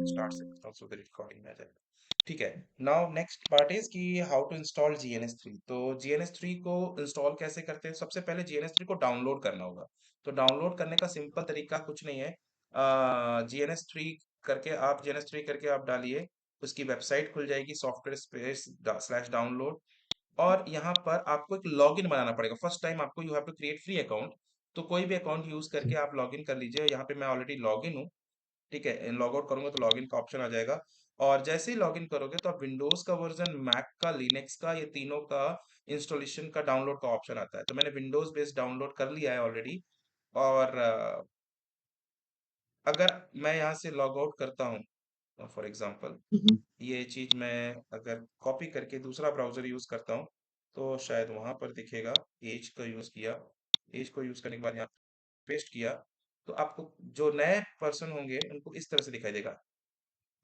Start से करता हूँ सो द रिकॉर्डिंग में आ जाएगा। ठीक है। नाउ नेक्स्ट पार्ट इज कि हाउ टू इंस्टॉल GNS3। तो GNS3 को इंस्टॉल कैसे करते हैं? सबसे पहले GNS3 को डाउनलोड करना होगा। तो डाउनलोड करने का सिंपल तरीका कुछ नहीं है। GNS3 करके आप डालिए, उसकी वेबसाइट खुल जाएगी, सॉफ्टवेयर स्पेस स्लैश डाउनलोड। और यहाँ पर आपको एक लॉगिन बनाना पड़ेगा। फर्स्ट टाइम आपको you have to create free account. तो कोई भी अकाउंट यूज करके आप लॉगिन कर लीजिए। यहाँ पे मैं ऑलरेडी लॉगिन हूँ। ठीक है, लॉग आउट करूंगा तो लॉगिन का ऑप्शन आ जाएगा। और जैसे ही लॉगिन करोगे तो आप विंडोज का वर्जन, मैक का, लिनक्स का, ये तीनों का इंस्टॉलेशन का डाउनलोड का ऑप्शन आता है। तो मैंने विंडोज बेस्ड डाउनलोड कर लिया है ऑलरेडी। और अगर मैं यहाँ से लॉग आउट करता हूँ फॉर एग्जांपल, हम्म। ये चीज मैं अगर कॉपी करके दूसरा ब्राउजर यूज करता हूँ तो शायद वहां पर दिखेगा। एज का यूज किया, एज को यूज करने के बाद यहाँ पेस्ट किया, तो आपको जो नए पर्सन होंगे उनको इस तरह से दिखाई देगा।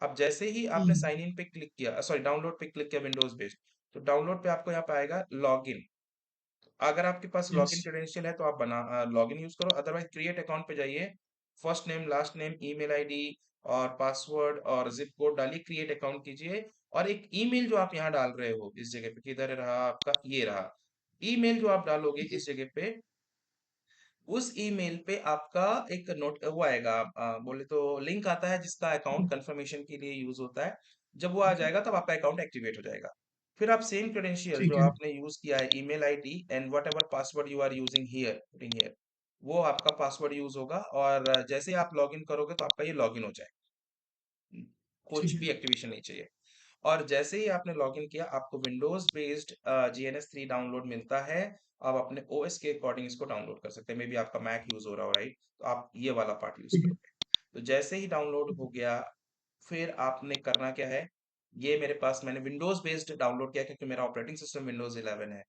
अब जैसे ही आपने हम्म। साइन इन पे क्लिक किया, सॉरी डाउनलोड पे क्लिक किया विंडोज बेस्ड, तो डाउनलोड पे आपको यहाँ पे आएगा लॉगिन। अगर आपके पास यस। लॉगिन क्रेडेंशियल है तो आप बना लॉगिन यूज करो, अदरवाइज क्रिएट अकाउंट पे जाइए। First name, last name, email ID और पासवर्ड और जिप कोड डालिए, क्रिएट अकाउंट कीजिए। और एक ईमेल जो आप यहाँ डाल रहे हो इस जगह पे, किधर रहा आपका, ये रहा ईमेल जो आप डालोगे इस जगह पे, उस ईमेल पे आपका एक नोट वो आएगा, बोले तो लिंक आता है जिसका अकाउंट कंफर्मेशन के लिए यूज होता है। जब वो आ जाएगा तब आपका अकाउंट एक्टिवेट हो जाएगा। फिर आप सेम क्रेडेंशियल जो ठीक है। आपने यूज किया है, email ID and whatever password you are using here, putting here, वो आपका पासवर्ड यूज होगा। और जैसे ही आप लॉगिन करोगे तो आपका ये लॉगिन हो जाएगा। कुछ ठीक भी है। एक्टिवेशन नहीं चाहिए। और जैसे ही आपने लॉगिन किया आपको विंडोज बेस्ड GNS3 डाउनलोड मिलता है। आप अपने OS के अकॉर्डिंग इसको डाउनलोड कर सकते हैं। मे बी आपका मैक यूज हो रहा हो, राइट? तो आप ये वाला पार्ट यूज ठीक है। करोगे। तो जैसे ही डाउनलोड हो गया, फिर आपने करना क्या है, ये मेरे पास मैंने विंडोज बेस्ड डाउनलोड किया क्योंकि मेरा ऑपरेटिंग सिस्टम विंडोज 11 है।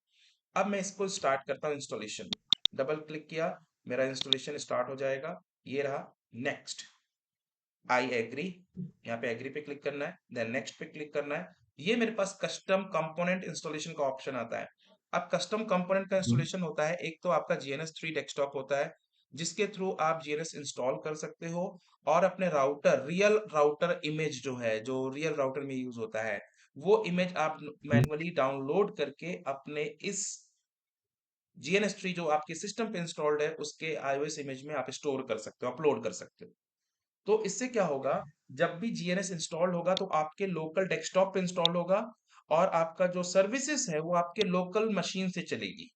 अब मैं इसको स्टार्ट करता हूँ इंस्टॉलेशन। डबल क्लिक किया, मेरा इंस्टॉलेशन स्टार्ट हो जाएगा। ये रहा। नेक्स्ट, आई एग्री, यहाँ पे एग्री पे क्लिक करना है, देन नेक्स्ट पे क्लिक करना है। ये मेरे पास कस्टम कंपोनेंट इंस्टॉलेशन का ऑप्शन आता है। अब कस्टम कंपोनेंट का हम्म। इंस्टॉलेशन होता है, एक तो आपका GNS3 डेस्कटॉप होता है जिसके थ्रू आप जीएनएस इंस्टॉल कर सकते हो। और अपने राउटर, रियल राउटर इमेज जो है, जो रियल राउटर में यूज होता है, वो इमेज आप मैन्युअली डाउनलोड करके अपने इस GNS3 जो आपके सिस्टम पे इंस्टॉल्ड है उसके iOS इमेज में आप स्टोर कर सकते हो, अपलोड कर सकते हो। तो इससे क्या होगा, जब भी जीएनएस इंस्टॉल होगा तो आपके लोकल डेस्कटॉप पे इंस्टॉल होगा। और आपका जो सर्विसेज है वो आपके लोकल मशीन से चलेगी।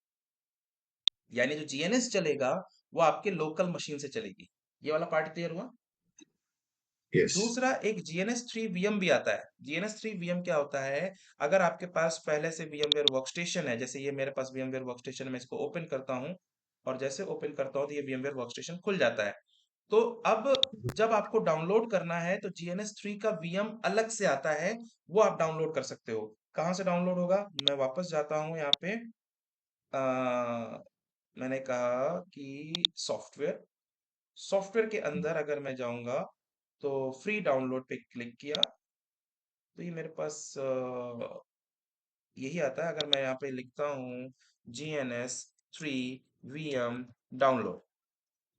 यानी जो जीएनएस चलेगा वो आपके लोकल मशीन से चलेगी। ये वाला पार्ट क्लियर हुआ? यस। दूसरा, एक GNS3 VM भी आता है। GNS3 VM क्या होता है, अगर आपके पास पहले से VMware वर्कस्टेशन है, जैसे ये मेरे पास VMware वर्कस्टेशन है, मैं इसको ओपन करता हूँ और जैसे ओपन करता हूँ तो ये VMware वर्कस्टेशन खुल जाता है। तो अब जब आपको डाउनलोड करना है तो GNS3 का VM अलग से आता है, वो आप डाउनलोड कर सकते हो। कहाँ से डाउनलोड होगा, मैं वापस जाता हूँ यहाँ पे। मैंने कहा कि सॉफ्टवेयर, सॉफ्टवेयर के अंदर अगर मैं जाऊंगा तो फ्री डाउनलोड पे क्लिक किया तो ये मेरे पास यही आता है। अगर मैं यहाँ पे लिखता हूँ GNS3 VM डाउनलोड,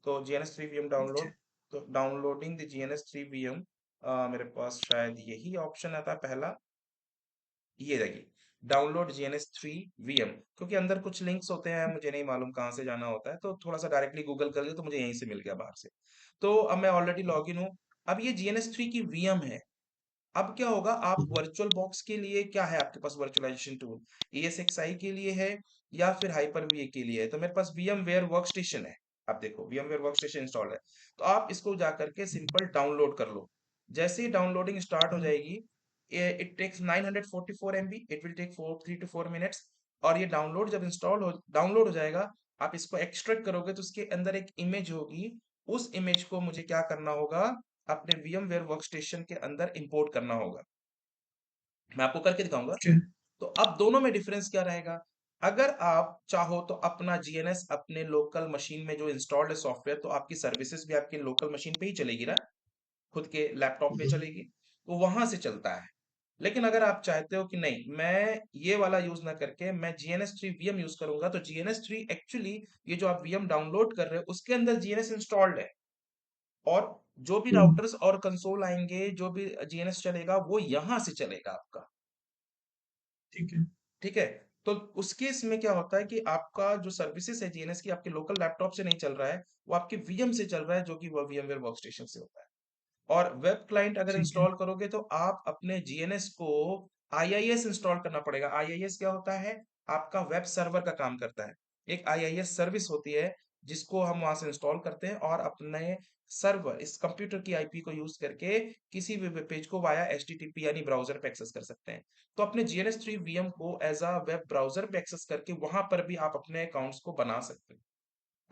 तो GNS3 VM डाउनलोड, तो डाउनलोडिंग द GNS3 VM, मेरे पास शायद यही ऑप्शन आता है पहला। ये देखिए, डाउनलोड GNS3 VM। क्योंकि अंदर कुछ लिंक्स होते हैं, मुझे नहीं मालूम कहाँ से जाना होता है, तो थोड़ा सा डायरेक्टली गूगल कर लिया तो मुझे यहीं से मिल गया बाहर से। तो अब मैं ऑलरेडी लॉगिन हूँ। अब ये GNS3 की VM है। अब क्या होगा, आप वर्चुअल बॉक्स के लिए क्या है आपके पास वर्चुअलाइजेशन टूल, ESXi के लिए है या फिर हाइपर वी के लिए है? तो मेरे पास VMware वर्कस्टेशन है। आप देखो VMware वर्कस्टेशन इंस्टॉल है। तो आप इसको जाकर के सिंपल डाउनलोड कर लो। जैसे ही डाउनलोडिंग स्टार्ट हो जाएगी, it takes 944 MB, it will take 3 to 4 minutes. और ये डाउनलोड हो जाएगा। आप इसको एक्सट्रैक्ट करोगे तो उसके अंदर एक इमेज होगी। उस इमेज को मुझे क्या करना होगा, अपने VMware वर्कस्टेशन के अंदर इंपोर्ट करना होगा। मैं आपको करके दिखाऊंगा। ठीक है। तो अब दोनों में डिफरेंस क्या रहेगा, अगर आप चाहो तो अपना जीएनएस अपने लोकल मशीन में जो इंस्टॉल्ड है सॉफ्टवेयर, तो आपकी सर्विसेज भी आपकी लोकल मशीन पे ही चलेगी ना, खुद के लैपटॉप पे चलेगी, तो वहां से चलता है। लेकिन अगर आप चाहते हो कि नहीं, मैं ये वाला यूज ना करके मैं GNS3 VM यूज करूंगा, तो GNS3 एक्चुअली, ये जो आप VM डाउनलोड कर रहे हो उसके अंदर जीएनएस इंस्टॉल्ड है। और जो भी हम्म, राउटर्स और कंसोल आएंगे, जो भी जीएनएस चलेगा, वो यहां से चलेगा आपका। ठीक है। ठीक है। तो उस केस में क्या होता है कि आपका जो सर्विसेज है जीएनएस की, आपके लोकल लैपटॉप से नहीं चल रहा है, वो आपके वीएम से चल रहा है, जो कि वो वीएमवेयर वर्कस्टेशन से होता है। और वेब क्लाइंट अगर ठीक है। इंस्टॉल करोगे तो आप अपने जीएनएस को आईआईएस इंस्टॉल करना पड़ेगा। आईआईएस क्या होता है? आपका वेब सर्वर का काम करता है। एक आईआईएस सर्विस होती है जिसको हम वहां से इंस्टॉल करते हैं और अपने सर्वर, इस कंप्यूटर की आईपी को यूज करके किसी भी वेब पेज को वाया एचटीटीपी यानी ब्राउजर पे एक्सेस कर सकते हैं। तो अपने जीएनएस थ्री वीएम को एज अ वेब ब्राउजर पे एक्सेस करके वहां पर भी आप अपने अकाउंट्स को बना सकते हो।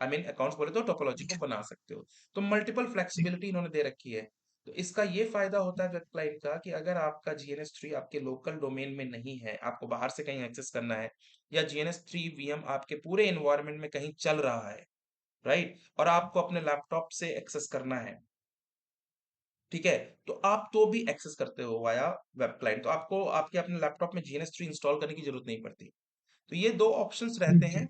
आई मीन अकाउंट्स बोले तो टोपोलॉजी ठीक को है। बना सकते हो। तो मल्टीपल ठीक फ्लेक्सिबिलिटी इन्होंने दे रखी है। तो इसका ये फायदा होता है वेब क्लाइंट का कि अगर आपका जीएनएस थ्री आपके लोकल डोमेन में नहीं है, आपको बाहर से कहीं एक्सेस करना है, या जीएनएस थ्री वीएम आपके पूरे एनवायरनमेंट में कहीं चल रहा है, राइट, और आपको अपने लैपटॉप से एक्सेस करना है, ठीक है, तो आप तो भी एक्सेस करते हो वाया वेब क्लाइंट। तो आपको आपके अपने लैपटॉप में जीएनएस थ्री इंस्टॉल करने की जरूरत नहीं पड़ती। तो ये दो ऑप्शंस रहते ठीक हैं। है।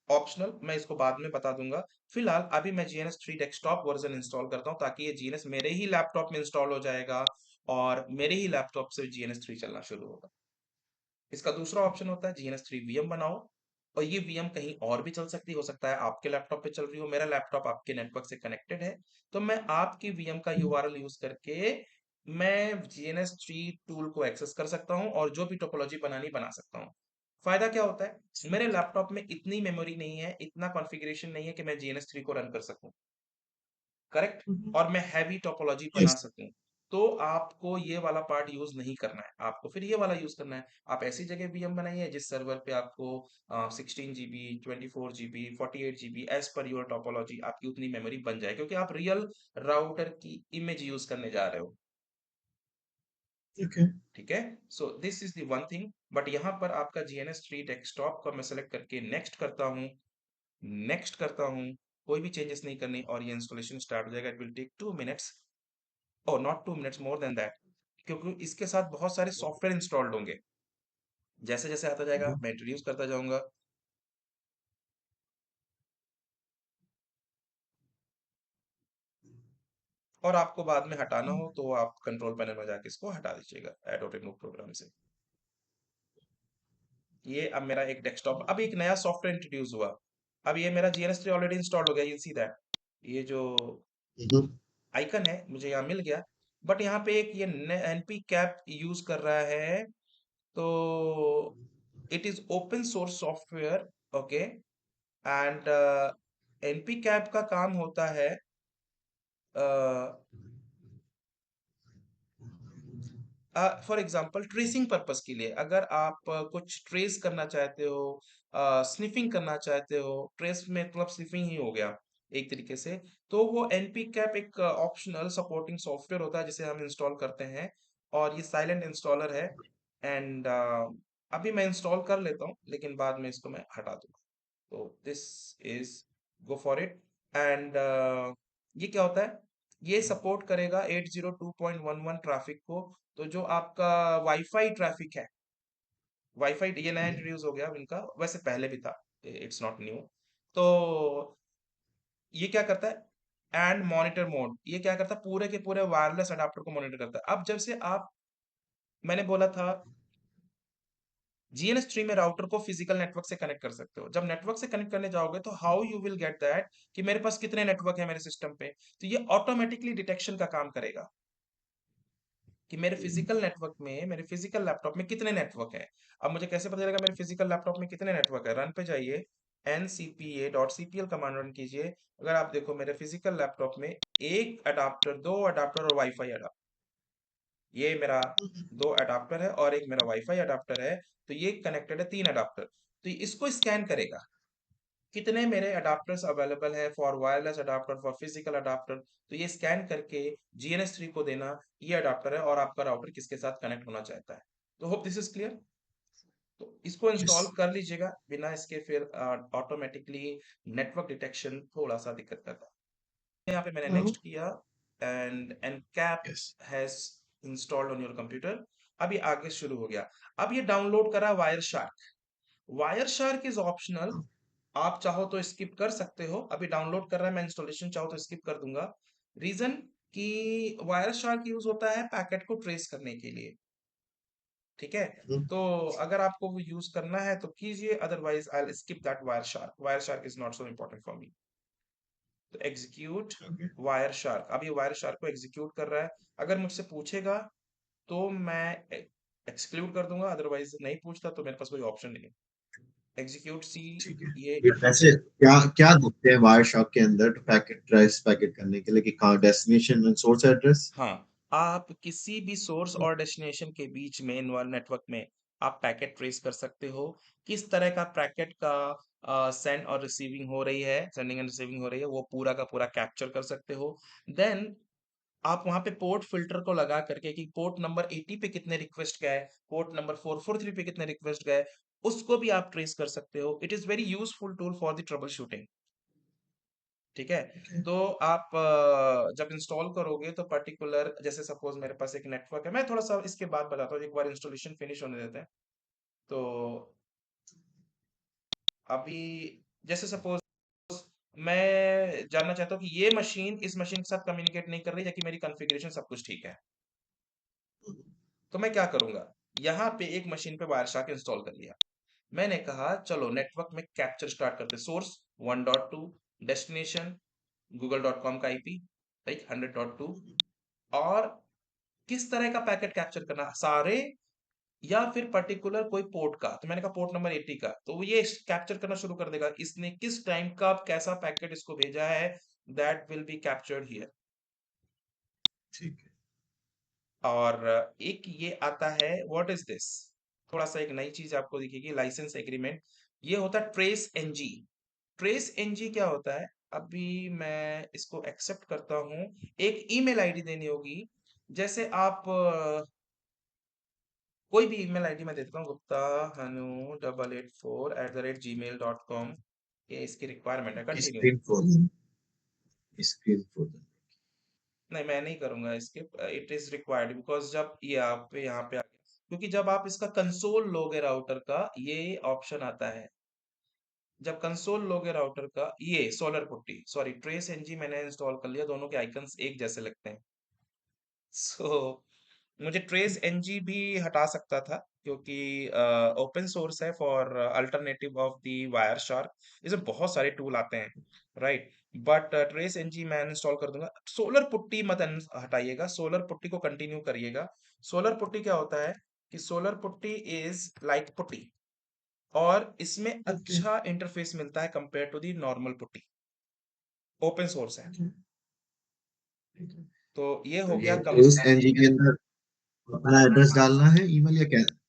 ऑप्शनल, मैं इसको बाद में बता दूंगा। फिलहाल अभी मैं GNS three desktop version install करता हूँ, ताकि ये जीएनएस मेरे ही लैपटॉप में इंस्टॉल हो जाएगा और मेरे ही लैपटॉप से जीएनएस थ्री चलना शुरू होगा। इसका दूसरा ऑप्शन होता है जीएनएस थ्री वीएम बनाओ, और ये वीएम कहीं और भी चल सकती, हो सकता है आपके लैपटॉप पे चल रही हो, मेरा लैपटॉप आपके नेटवर्क से कनेक्टेड है, तो मैं आपकी वीएम का यूआरएल यूज करके मैं जीएनएस थ्री टूल को एक्सेस कर सकता हूँ और जो भी टोपोलॉजी बनानी बना सकता हूँ। फायदा क्या होता है? मेरे लैपटॉप में इतनी मेमोरी नहीं है, इतना कॉन्फ़िगरेशन नहीं है कि मैं जीएनएस थ्री को रन कर सकूं, करेक्ट, और मैं हैवी टोपोलॉजी बना यस। सकूं। तो आपको ये वाला पार्ट यूज नहीं करना है, आपको फिर ये वाला यूज करना है। आप ऐसी जगह वीएम बनाइए जिस सर्वर पे आपको 16 GB, 24 GB, 48 GB, as per your topology आपकी उतनी मेमोरी बन जाए, क्योंकि आप रियल राउटर की इमेज यूज करने जा रहे हो। ठीक है। ठीक है। So this is the one thing. But यहाँ पर आपका जीएनएस थ्री डेस्कटॉप का मैं सेलेक्ट करके नेक्स्ट करता हूँ, नेक्स्ट करता हूँ, कोई भी चेंजेस नहीं करनी, और ये इंस्टॉलेशन स्टार्ट हो जाएगा। इट विल टेक 2 मिनट्स, और not 2 minutes, more than that, क्योंकि इसके साथ बहुत सारे सॉफ्टवेयर इंस्टॉल्ड होंगे। जैसे जैसे आता जाएगा मैं इंट्रोड्यूस करता जाऊंगा, और आपको बाद में हटाना हो तो आप कंट्रोल पैनल में जाके इसको हटा दीजिएगा ऐड और रिमूव प्रोग्राम से। ये अब मेरा एक डेस्कटॉप, अब एक नया सॉफ्टवेयर इंट्रोड्यूस हुआ। अब ये मेरा जीएनएस थ्री ऑलरेडी इंस्टॉल्ड हो गया, यू सी दैट, ये जो आइकन है मुझे यहाँ मिल गया। बट यहाँ पे एक ये एनपी कैप यूज कर रहा है, तो it is open source software, okay, and NP cap का काम होता है फॉर एग्जांपल ट्रेसिंग पर्पस के लिए, अगर आप कुछ ट्रेस करना चाहते हो, स्निफिंग करना चाहते हो, ट्रेस में मतलब स्निफिंग ही हो गया एक तरीके से, तो वो एनपी कैप एक ऑप्शनल सपोर्टिंग सॉफ्टवेयर होता है जिसे हम इंस्टॉल करते हैं, और ये साइलेंट इंस्टॉलर है। एंड अभी मैं इंस्टॉल कर लेता हूँ, लेकिन बाद में इसको मैं हटा दूंगा। तो this is, go for it. And ये क्या होता है? ये सपोर्ट करेगा 802.11 ट्रैफिक को। तो जो आपका वाईफाई ट्रैफिक है, वाईफाई ये नया इंट्रोड्यूस हो गया अब इनका, वैसे पहले भी था, इट्स नॉट न्यू। तो ये क्या करता है? एंड मॉनिटर मोड, ये क्या करता है? पूरे के पूरे वायरलेस अडाप्टर को मॉनिटर करता है। अब जब से आप, मैंने बोला था जीएनएस थ्री में राउटर को फिजिकल नेटवर्क से कनेक्ट कर सकते हो, जब नेटवर्क से कनेक्ट करने जाओगे तो how you will get that कि मेरे पास कितने नेटवर्क है मेरे सिस्टम पे? तो ये ऑटोमेटिकली डिटेक्शन का काम करेगा कि मेरे फिजिकल नेटवर्क में, मेरे फिजिकल लैपटॉप में कितने नेटवर्क है। अब मुझे कैसे पता चलेगा मेरे फिजिकल लैपटॉप में कितने नेटवर्क है? रन पे जाइए, ncpa.cpl कमांड रन कीजिए। अगर आप देखो मेरे फिजिकल लैपटॉप में एक अडाप्टर, दो अडाप्टर और वाईफाई अडाप्टर, ये मेरा दो अडाप्टर है और एक मेरा वाईफाई अडाप्टर है, तो ये कनेक्टेड है, तीन अडाप्टर। तो इसको स्कैन करेगा कितने मेरे अडाप्टर्स अवेलेबल है for wireless adapter, for physical adapter. तो ये स्कैन करके जीएनएस थ्री को देना, ये अडाप्टर है और आपका राउटर किसके साथ कनेक्ट होना चाहता है। तो होप दिस इज क्लियर। तो इसको यस। इंस्टॉल कर लीजिएगा, बिना इसके फिर ऑटोमेटिकली नेटवर्क डिटेक्शन थोड़ा सा दिक्कत करता है। यहाँ पे मैंने नेक्स्ट किया, and cap yes. Has installed on your computer. अब ये आगे शुरू हो गया। अब ये डाउनलोड करा wire shark. Wire shark is optional, आप चाहो तो स्किप कर सकते हो, अभी डाउनलोड कर रहा है, मैं इंस्टॉलेशन चाहो तो स्किप कर दूंगा। रीजन कि वायर शार्क यूज होता है पैकेट को ट्रेस करने के लिए, ठीक है। तो अगर आपको वो यूज करना है तो कीजिए, otherwise I skip that wire shark, wire shark is not so important for me. तो एग्जीक्यूट ओके वायर शार्क, अब ये वायर शार्क को एग्जीक्यूट कर रहा है। अगर मुझसे पूछेगा तो मैं एक्सक्लूड कर दूंगा, अदरवाइज नहीं पूछता तो मेरे पास कोई ऑप्शन नहीं है। एग्जीक्यूट सी, ठीक है। ये ये वैसे क्या क्या देखते हैं वायर शॉक के अंदर पैकेट ट्रेस पैकेट करने के लिए कि कहाँ डेस्टिनेशन एंड सोर्स एड्रेस? हाँ, आप किसी भी सोर्स और डेस्टिनेशन के बीच में नेटवर्क में आप पैकेट ट्रेस कर सकते हो। किस तरह का पैकेट का सेंड और रिसीविंग हो रही है, सेंडिंग एंड रिसीविंग हो रही है, वो पूरा का पूरा कैप्चर कर सकते हो। देन आप वहां पे पोर्ट फिल्टर को लगा करके कि पोर्ट नंबर 80 पे कितने रिक्वेस्ट गए, पोर्ट नंबर 443 पे कितने रिक्वेस्ट गए, उसको भी आप ट्रेस कर सकते हो। It is very useful tool for the trouble shooting, ठीक है। ओके तो आप जब इंस्टॉल करोगे तो पर्टिकुलर, जैसे सपोज मेरे पास एक नेटवर्क है, मैं थोड़ा सा इसके बाद बताता हूँ, एक बार इंस्टॉलेशन फिनिश होने देते हैं। तो अभी जैसे सपोज मैं जानना चाहता हूँ कि ये मशीन इस मशीन के साथ कम्युनिकेट नहीं कर रही, जबकि मेरी कॉन्फ़िगरेशन सब कुछ ठीक है। तो मैं क्या करूंगा, यहाँ पे एक मशीन पे वायरशार्क इंस्टॉल कर लिया। मैंने कहा चलो नेटवर्क में कैप्चर स्टार्ट करते, सोर्स 1.2, डेस्टिनेशन google.com का आईपी, राइट 100.2, और किस तरह का पैकेट कैप्चर करना, सारे या फिर पर्टिकुलर कोई पोर्ट का। तो मैंने कहा पोर्ट नंबर 80 का, तो वो ये कैप्चर करना शुरू कर देगा, इसने किस टाइम का कैसा पैकेट इसको भेजा है, that will be captured here. ठीक है और एक ये आता है, व्हाट इज दिस, थोड़ा सा एक नई चीज आपको दिखेगी, लाइसेंस एग्रीमेंट। ये होता है ट्रेस एनजी। ट्रेस एनजी क्या होता है, अभी मैं इसको एक्सेप्ट करता हूँ। एक ईमेल आईडी देनी होगी, जैसे आप कोई भी ईमेल आईडी मैं देता हूँ, गुप्ता हनु 884@gmail.com, ये इसकी रिक्वायरमेंट है, continue. Screen frozen screen frozen नहीं मैं नहीं करूंगा इसके, इट इज रिक्वायर्ड बिकॉज जब ये आप यहाँ पे आ गया, क्योंकि जब आप इसका कंसोल लोगे राउटर का, ये ऑप्शन आता है। जब कंसोल लोगे राउटर का, ये Solar PuTTY, sorry Trace NG मैंने इंस्टॉल कर लिया, दोनों के आइकन्स एक जैसे लगते हैं। सो मुझे ट्रेस एनजी भी हटा सकता था, क्योंकि ओपन सोर्स है for alternative of the Wireshark, इसमें बहुत सारे टूल आते हैं, राइट। बट ट्रेस एनजी मैं इंस्टॉल कर दूंगा। सोलर पुट्टी मत हटाइएगा, सोलर पुट्टी को कंटिन्यू करिएगा। सोलर पुट्टी क्या होता है कि Solar PuTTY is like PuTTY, और इसमें ओके अच्छा इंटरफेस मिलता है compare to the normal PuTTY, open source है। ओके ठीक है तो ये तो हो ये गया कम। इस एनजी के अंदर अपना एड्रेस डालना है ईमेल या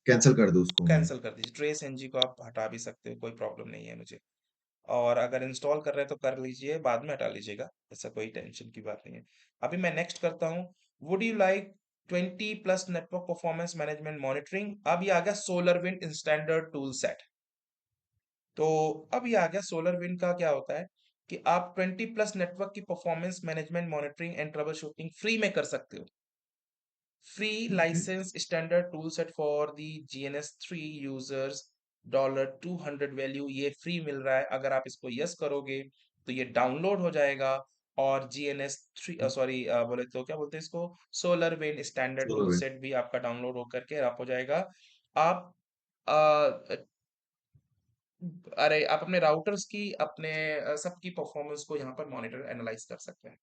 कैंसिल कर दूं उसको मैं? कैंसिल कर दीजिए, ट्रेस एनजी को आप हटा भी सकते हो, कोई प्रॉब्लम नहीं है मुझे। और अगर इंस्टॉल कर रहे हैं तो कर लीजिए, बाद में हटा लीजिएगा, ऐसा कोई टेंशन की बात नहीं है। अभी मैं नेक्स्ट करता हूँ। Would you like 20 plus network performance management monitoring, अब ये आ गया solar wind standard tool set. तो अब ये आ गया सोलर विंड का क्या होता है कि आप 20 प्लस नेटवर्क की performance management monitoring and trouble shooting free में कर सकते हो। Free okay license standard tool set for the GNS3 users, $200 value, ये फ्री मिल रहा है। अगर आप इसको यस करोगे तो ये डाउनलोड हो जाएगा, और GNS3 सॉरी बोले तो क्या बोलते हैं इसको, सोलर विंड स्टैंडर्ड टूल चलो सेट भी आपका डाउनलोड होकर के आप हो जाएगा। आप अ, अरे आप अपने राउटर्स की, अपने सबकी परफॉर्मेंस को यहाँ पर मॉनिटर एनालाइज कर सकते हैं,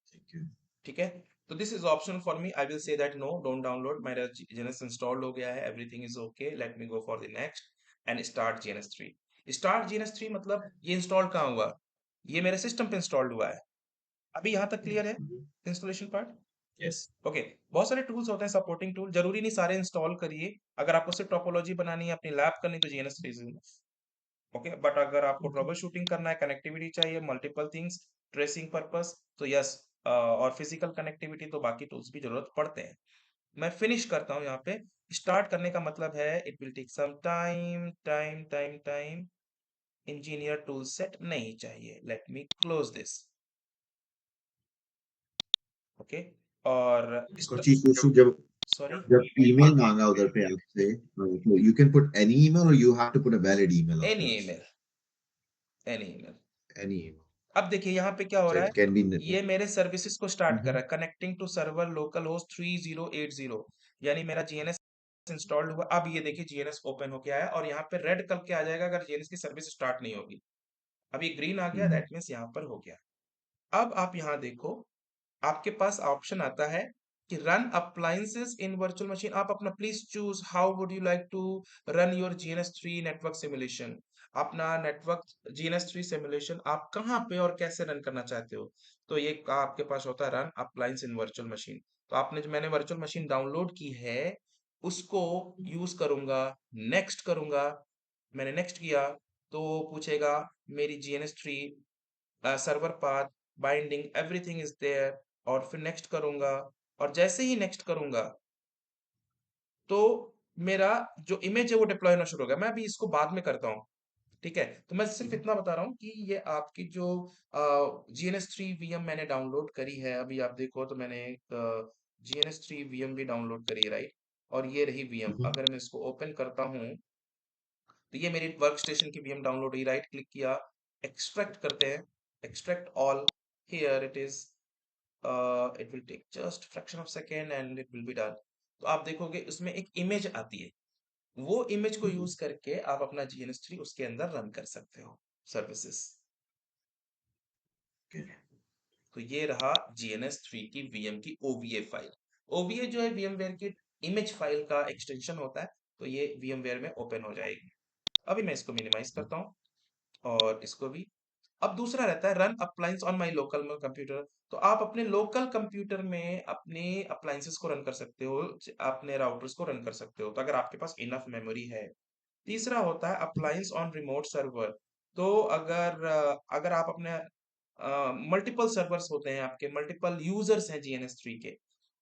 ठीक है ठीक है। तो this is optional for me, I will say that no don't download, मेरा जीएनएस इंस्टॉल्ड हो गया है, everything is okay, let me go for the next and start GNS3। Start GNS3 मतलब ये इंस्टॉल कहाँ हुआ, ये मेरे सिस्टम पे इंस्टॉल्ड हुआ है। अभी यहाँ तक क्लियर है इंस्टॉलेशन पार्ट। यस ओके, बहुत सारे टूल्स होते हैं सपोर्टिंग टूल, जरूरी नहीं सारे इंस्टॉल करिए। अगर आपको सिर्फ टोपोलॉजी बनानी है, अपनी लैब करनी, तो GNS3 is enough, okay. But अगर आपको ओके ट्रबल शूटिंग करना है, कनेक्टिविटी चाहिए, मल्टीपल थिंग्स, ट्रेसिंग पर्पस, तो यस, और फिजिकल कनेक्टिविटी तो बाकी टूल्स भी जरूरत पड़ते हैं। मैं फिनिश करता हूँ यहाँ पे। स्टार्ट करने का मतलब है it will take some time time time time, engineer tool set नहीं चाहिए, let me close this, okay. और और चीज पूछूं जब सॉरी, जब ईमेल मांगा उधर पे आपसे तो you can put any email और you have to put a valid email of any yours email, any email, any email अब देखिए यहाँ पे क्या हो So रहा है, it can be. ये मेरे सर्विसेज को स्टार्ट कर Mhm. रहा है, connecting to server local host 3080, यानी मेरा जीएनएस इंस्टॉल्ड हुआ। अब ये देखिए जीएनएस ओपन होके आया और यहाँ पे रेड करके आ जाएगा अगर जीएनएस की सर्विस स्टार्ट नहीं होगी। अब ये ग्रीन आ गया, Mhm. दैट मीन्स यहाँ पर हो गया। अब आप यहाँ देखो, आपके पास ऑप्शन आता है कि run appliances in virtual machine. आप अपना please choose how would you like to run your GNS 3 network simulation. अपना नेटवर्क जीएनएस 3 सिमुलेशन आप कहाँ पे और कैसे रन करना चाहते हो। तो ये आपके पास होता है रन अप्लायंस इन वर्चुअल मशीन। तो आपने जो मैंने वर्चुअल मशीन डाउनलोड की है उसको यूज करूंगा, नेक्स्ट करूंगा। मैंने नेक्स्ट किया तो पूछेगा मेरी GNS 3 server path, binding, everything is there, और फिर नेक्स्ट करूंगा। और जैसे ही नेक्स्ट करूंगा तो मेरा जो इमेज है वो डिप्लॉय होना शुरू होगा। मैं अभी इसको बाद में करता हूँ, ठीक है। तो मैं सिर्फ इतना बता रहा हूँ कि ये आपकी जो जीएनएस 3 वीएम मैंने डाउनलोड करी है, अभी आप देखो तो मैंने एक जीएनएस 3 वीएम भी डाउनलोड करी है, राइट। और ये रही वीएम, Mhm. अगर मैं इसको ओपन करता हूँ तो ये मेरी वर्क स्टेशन की वीएम डाउनलोड हुई। राइट क्लिक किया, एक्सट्रैक्ट करते हैं, extract all, here it is, it will take just fraction of second and it will be done. तो आप देखोगे उसमें एक इमेज आती है, वो इमेज को यूज करके आप अपना जीएनएस 3 उसके अंदर रन कर सकते हो सर्विसेज। Okay. तो ये रहा जीएनएस 3 की वीएम की ओवीए फाइल। ओवीए जो है वीएमवेयर की इमेज फाइल का एक्सटेंशन होता है, तो ये वीएमवेयर में ओपन हो जाएगी। अभी मैं इसको मिनिमाइज करता हूँ और इसको भी। अब दूसरा रहता है run appliance on my local computer. तो आप अपने लोकल कंप्यूटर में अपने अप्लायंसेस को रन कर सकते हो, अपने राउटर्स को रन कर सकते हो, तो अगर आपके पास इनफ मेमोरी है। तीसरा होता है अप्लायंस ऑन रिमोट सर्वर। तो अगर आप अपने मल्टीपल सर्वर्स होते हैं, आपके मल्टीपल यूजर्स हैं जीएनएस 3 के,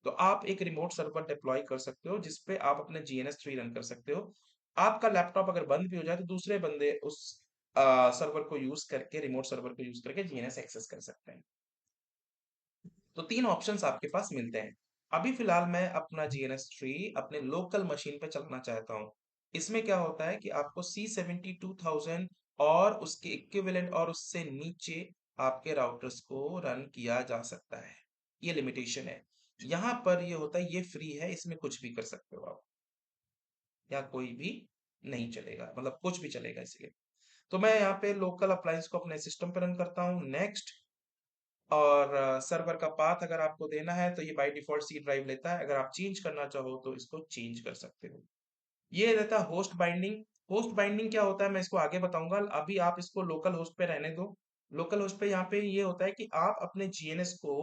तो आप एक रिमोट सर्वर डिप्लॉय कर सकते हो जिसपे आप अपने जीएनएस 3 रन कर सकते हो। आपका लैपटॉप अगर बंद भी हो जाए तो दूसरे बंदे उस सर्वर को यूज करके, रिमोट सर्वर को यूज करके जीएनएस एक्सेस कर सकते हैं। तो तीन ऑप्शंस आपके पास मिलते हैं। अभी फिलहाल मैं अपना जीएनएस 3 अपने लोकल मशीन पे चलाना चाहता हूँ। इसमें क्या होता है कि आपको C72,000 और उसके इक्विवेलेंट और उससे नीचे आपके राउटर्स को रन किया जा सकता है, ये लिमिटेशन है। यहाँ पर ये होता है, ये फ्री है, इसमें कुछ भी कर सकते हो आप, या कोई भी नहीं चलेगा, मतलब कुछ भी चलेगा इसलिए। तो मैं यहाँ पे लोकल अप्लायंस को अपने सिस्टम पे रन करता हूँ, नेक्स्ट। और सर्वर का पाथ अगर आपको देना है तो ये बाय डिफॉल्ट सी ड्राइव लेता है, अगर आप चेंज करना चाहो तो इसको चेंज कर सकते हो। ये रहता है होस्ट बाइंडिंग। होस्ट बाइंडिंग क्या होता है मैं इसको आगे बताऊंगा, अभी आप इसको लोकल होस्ट पे रहने दो। लोकल होस्ट पे यहाँ पे ये होता है कि आप अपने जीएनएस को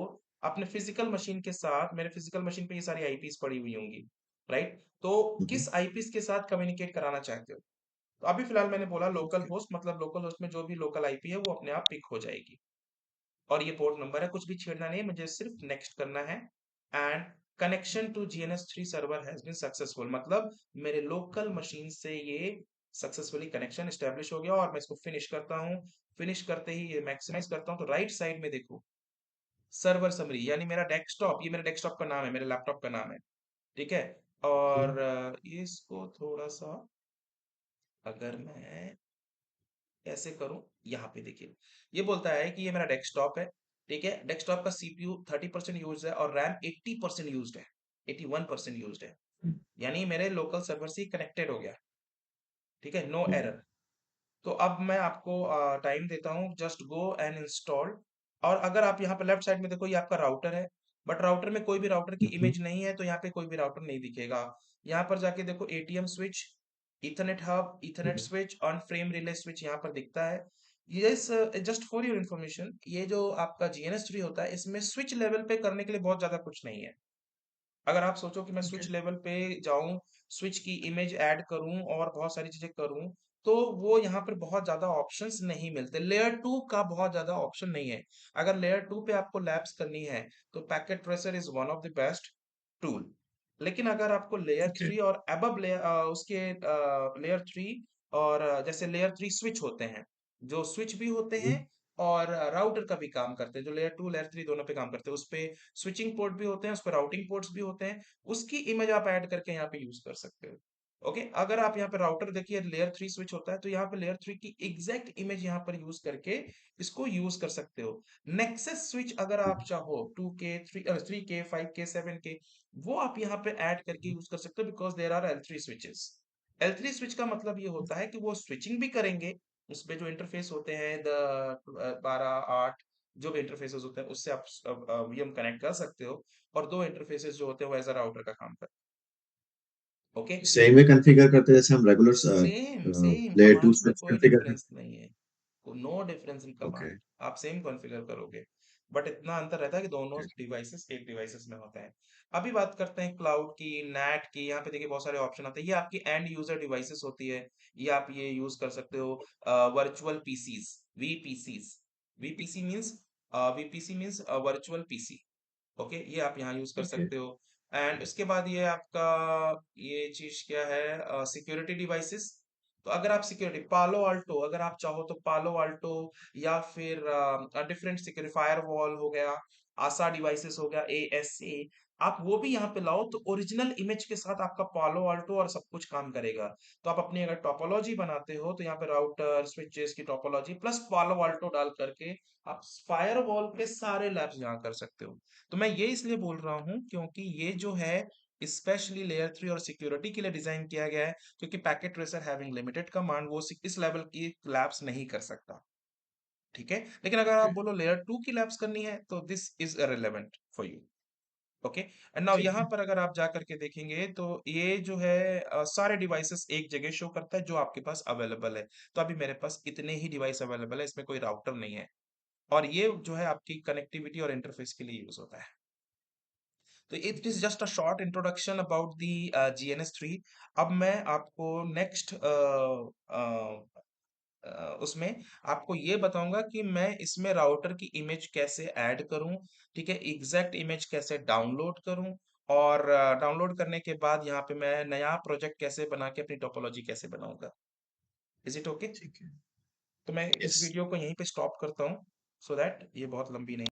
अपने फिजिकल मशीन के साथ, मेरे फिजिकल मशीन पे ये सारी आईपीस पड़ी हुई होंगी, राइट। तो किस Mhm. आईपीस के साथ कम्युनिकेट कराना चाहते हो। तो अभी फिलहाल मैंने बोला लोकल Okay. होस्ट, मतलब लोकल होस्ट में जो भी लोकल आईपी है वो अपने आप पिक हो जाएगी। और ये पोर्ट नंबर है, कुछ भी छेड़ना नहीं है, मुझे सिर्फ नेक्स्ट करना है। And connection to GNS 3 server has been successful, मतलब मेरे लोकल मशीन से ये सक्सेसफुली कनेक्शन स्टेब्लिश हो गया। और मैं इसको फिनिश करता हूँ। फिनिश करते ही ये मैक्सिमाइज करता हूँ तो राइट साइड में देखो सर्वर समरी, यानी मेरा डेस्कटॉप, ये मेरे डेस्कटॉप का नाम है, मेरे लैपटॉप का नाम है, ठीक है। और Mhm. इसको थोड़ा सा अगर मैं ऐसे करूं, यहाँ पे देखिए ये बोलता है कि ये मेरा डेस्कटॉप है, ठीक है। डेस्कटॉप का सीपीयू 30% यूज है और रैम 80% यूज है, 81% यूज है, यानी मेरे लोकल सर्वर से कनेक्टेड हो गया, ठीक है, नो Mhm. एरर। तो अब मैं आपको टाइम देता हूँ, जस्ट गो एंड इंस्टॉल। और अगर आप यहाँ पे लेफ्ट साइड में देखो ये आपका राउटर है, बट राउटर में कोई भी राउटर की Mhm. इमेज नहीं है, तो यहाँ पे कोई भी राउटर नहीं दिखेगा। यहाँ पर जाके देखो ATM switch, Ethernet hub, Ethernet Mhm. Switch, on frame relay switch यहाँ पर दिखता है। Yes, just for your information, ये जो आपका जीएनएस 3 होता है इसमें स्विच लेवल पे करने के लिए बहुत ज्यादा कुछ नहीं है। अगर आप सोचो कि मैं स्विच Okay. लेवल पे जाऊं, स्विच की इमेज ऐड करूं और बहुत सारी चीजें करूं, तो वो यहाँ पर बहुत ज्यादा ऑप्शंस नहीं मिलते। लेयर 2 का बहुत ज्यादा ऑप्शन नहीं है। अगर लेयर 2 पे आपको लैब्स करनी है तो packet tracer is one of the best tool. लेकिन अगर आपको लेयर Okay. थ्री और अबव लेयर, उसके लेयर 3 और जैसे लेयर 3 स्विच होते हैं, जो स्विच भी होते हैं Mhm. और राउटर का भी काम करते हैं, जो लेयर 2 लेयर 3 दोनों पे काम करते हैं, उस पे स्विचिंग पोर्ट भी होते हैं, उस पे राउटिंग पोर्ट्स भी होते हैं, उसकी इमेज आप ऐड करके यहाँ पे यूज कर सकते हो। ओके, अगर आप यहाँ पे राउटर देखिए लेयर 3 स्विच होता है, तो यहाँ पे लेयर 3 की एग्जैक्ट इमेज यहाँ पर यूज करके इसको यूज कर सकते हो। नेक्सस स्विच अगर आप चाहो 2K 3K 5K 7K, वो आप यहाँ पे ऐड करके यूज कर सकते हो, because there are L3 switches. L3 switch का मतलब ये होता है कि वो स्विचिंग भी करेंगे, उसपे जो इंटरफेस होते हैं द 12 8 जो भी इंटरफेसेस होते हैं उससे आप वीएम कनेक्ट कर सकते हो, और दो इंटरफेसेस जो होते हैं वो एज अ राउटर का काम करते हैं। ओके, सेम में कॉन्फ़िगर करते हैं जैसे हम regular same same layer two commands में स्विच कोई कॉन्फ़िगर करते डिफरेंस नहीं है, नो डिफरेंस इन हैं। ओके। कमांड, आप सेम कॉन्फ़िगर करोगे। बट इतना अंतर रहता है कि दोनों ओके। डिवाइसेस एक डिवाइसेस में होते हैं। अभी बात करते हैं क्लाउड की, नेट की। यहाँ पे देखिए बहुत सारे ऑप्शन आते हैं, ये आपकी एंड यूजर डिवाइसेस होती है, ये आप ये यूज कर सकते हो। Virtual PCs, VPCs, VPC means VPC means virtual PC. Okay, ये आप यहाँ यूज कर ओके। सकते हो। एंड उसके बाद ये आपका ये चीज क्या है, सिक्योरिटी डिवाइसेस। तो अगर आप सिक्योरिटी पालो अल्टो, अगर आप चाहो तो पालो अल्टो, या फिर डिफरेंट सिक्योरिटी फायरवॉल हो गया, आसा डिवाइसेस हो गया, एएसए, आप वो भी यहाँ पे लाओ तो ओरिजिनल इमेज के साथ आपका पालो अल्टो और सब कुछ काम करेगा। तो आप अपनी अगर टोपोलॉजी बनाते हो तो यहाँ पे राउटर स्विचेस की टोपोलॉजी प्लस पालो अल्टो डाल करके आप फायरवॉल के सारे लैब्स यहाँ कर सकते हो। तो मैं ये इसलिए बोल रहा हूँ क्योंकि ये जो है स्पेशली लेयर 3 और सिक्योरिटी के लिए डिजाइन किया गया है, क्योंकि packet tracer having limited command वो इस लेवल की लैब्स नहीं कर सकता। ठीक है, लेकिन अगर आप ओके। बोलो लेयर 2 की लैब्स करनी है तो this is irrelevant for you. Okay, and now ठीक यहाँ है। पर अगर आप जा करके देखेंगे तो ये जो है सारे डिवाइसेस एक जगह शो करता है जो आपके पास अवेलेबल है। तो अभी मेरे पास इतने ही डिवाइस अवेलेबल है, इसमें कोई राउटर नहीं है, और ये जो है आपकी कनेक्टिविटी और इंटरफेस के लिए यूज होता है। तो it is just a short introduction about the GNS3। अब मैं आपको नेक्स्ट उसमें आपको ये बताऊंगा कि मैं इसमें राउटर की इमेज कैसे ऐड करूं, ठीक है, एग्जैक्ट इमेज कैसे डाउनलोड करूं, और डाउनलोड करने के बाद यहाँ पे मैं नया प्रोजेक्ट कैसे बना के अपनी टोपोलॉजी कैसे बनाऊंगा। Is it okay? ठीक है। तो मैं इस यस। वीडियो को यहीं पे स्टॉप करता हूँ, सो दैट ये बहुत लंबी नहीं